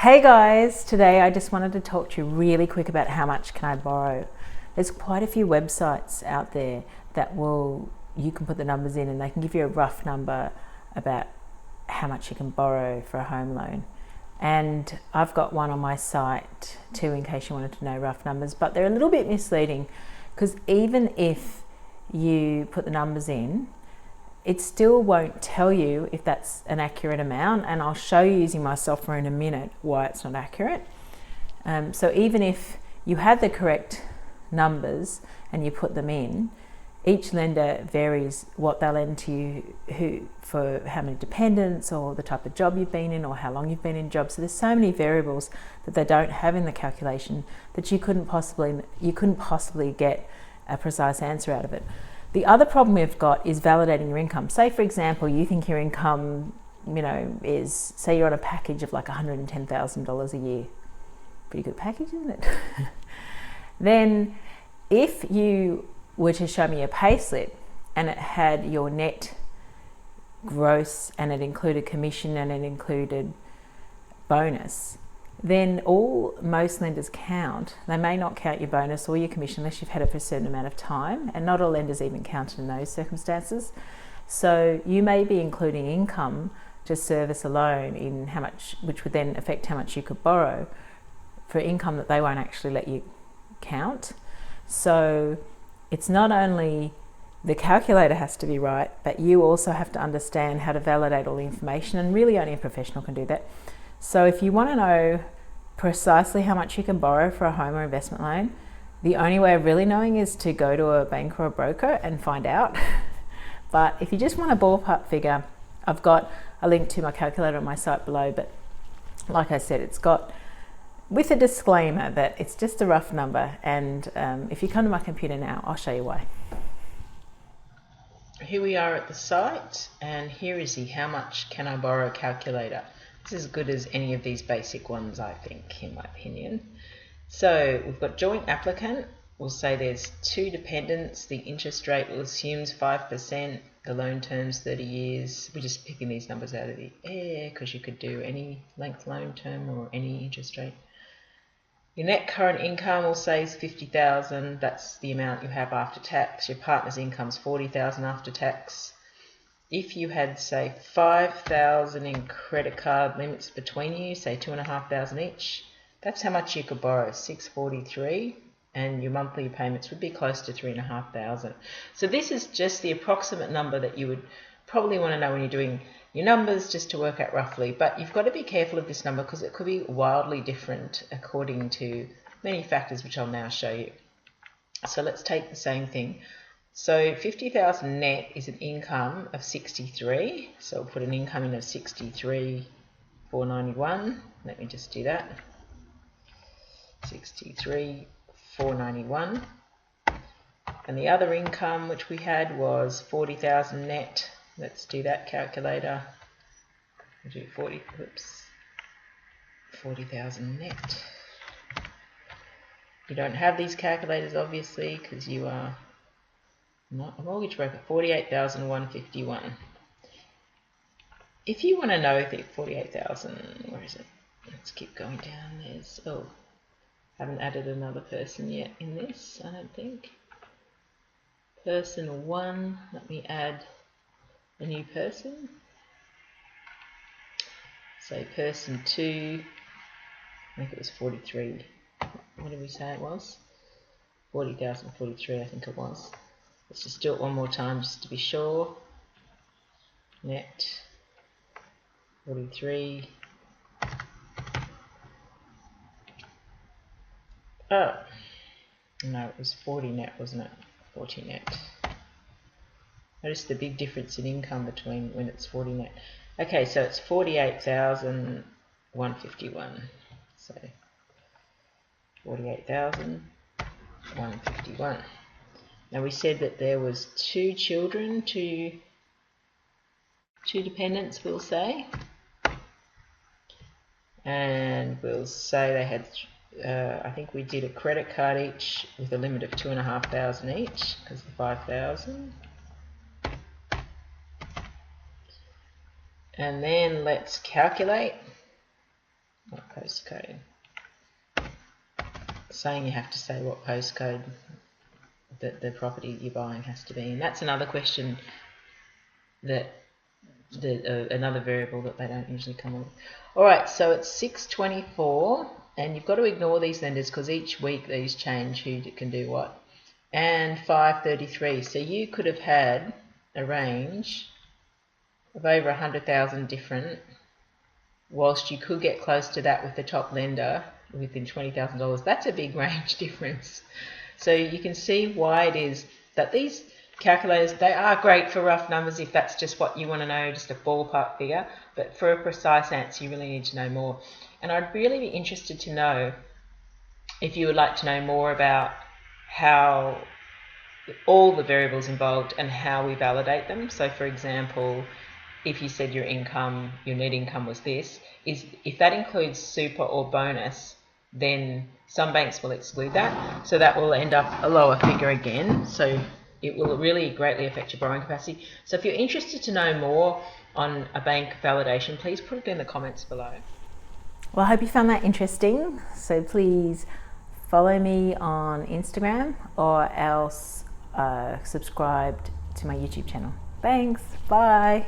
Hey guys, today I just wanted to talk to you really quick about how much can I borrow. There's quite a few websites out there that you can put the numbers in and they can give you a rough number about how much you can borrow for a home loan. And I've got one on my site too, in case you wanted to know rough numbers, but they're a little bit misleading because even if you put the numbers in, it still won't tell you if that's an accurate amount, and I'll show you using my software in a minute why it's not accurate. So even if you had the correct numbers and you put them in, each lender varies what they'll lend to you, for how many dependents or the type of job you've been in or how long you've been in jobs. So there's so many variables that they don't have in the calculation that you couldn't possibly get a precise answer out of it. The other problem we've got is validating your income. Say, for example, you think your income, is, say you're on a package of like $110,000 a year. Pretty good package, isn't it? Then if you were to show me a pay slip and it had your net gross and it included commission and it included bonus, then most lenders count. They may not count your bonus or your commission unless you've had it for a certain amount of time, and not all lenders even count in those circumstances. So you may be including income to service a loan in how much, which would then affect how much you could borrow for income that they won't actually let you count. So it's not only the calculator has to be right, but you also have to understand how to validate all the information, and really only a professional can do that. So if you want to know precisely how much you can borrow for a home or investment loan, the only way of really knowing is to go to a bank or a broker and find out. But if you just want a ballpark figure, I've got a link to my calculator on my site below. But like I said, it's got, with a disclaimer that it's just a rough number. And if you come to my computer now, I'll show you why. Here we are at the site, and here is the how much can I borrow calculator. It's as good as any of these basic ones, I think, in my opinion. So we've got joint applicant. We'll say there's 2 dependents. The interest rate will assume 5%. The loan term's 30 years. We're just picking these numbers out of the air because you could do any length loan term or any interest rate. Your net current income, we'll say, is $50,000. That's the amount you have after tax. Your partner's income is $40,000 after tax. If you had, say, $5,000 in credit card limits between you, say $2,500 each, that's how much you could borrow, $643, and your monthly payments would be close to $3,500. So this is just the approximate number that you would probably want to know when you're doing your numbers, just to work out roughly. But you've got to be careful of this number because it could be wildly different according to many factors, which I'll now show you. So let's take the same thing. So 50,000 net is an income of 63. So we'll put an income in of 63,491. Let me just do that. 63,491. And the other income which we had was 40,000 net. Let's do that calculator. We'll do 40,000 net. You don't have these calculators obviously because you are not a mortgage broker. 48,151. If you want to know the 48,000, where is it? Let's keep going down. There's, haven't added another person yet in this, I don't think. Person 1, let me add a new person. So person 2, I think it was 43. What did we say it was? 40,043, I think it was. Let's just do it one more time just to be sure. Net 43. Oh, no, it was 40 net, wasn't it? 40 net. Notice the big difference in income between when it's 40 net. Okay, so it's 48,151. So 48,151. Now we said that there was 2 children, two dependents, we'll say, and we'll say they had, I think we did a credit card each with a limit of $2,500 each because of the 5,000. And then let's calculate. postcode. Saying you have to say what postcode that the property you're buying has to be. And that's another question that another variable that they don't usually come with. All right, so it's 6:24, and you've got to ignore these lenders because each week these change who can do what. And 5:33, so you could have had a range of over 100,000 different, whilst you could get close to that with the top lender within $20,000. That's a big range difference. So you can see why it is that these calculators, they are great for rough numbers if that's just what you want to know, just a ballpark figure, but for a precise answer you really need to know more. And I'd really be interested to know if you would like to know more about how all the variables involved and how we validate them. So for example, if you said your income, your net income was this, if that includes super or bonus, then some banks will exclude that. So that will end up a lower figure again. So it will really greatly affect your borrowing capacity. So if you're interested to know more on a bank validation, please put it in the comments below. Well, I hope you found that interesting. So please follow me on Instagram or else subscribe to my YouTube channel. Thanks. Bye.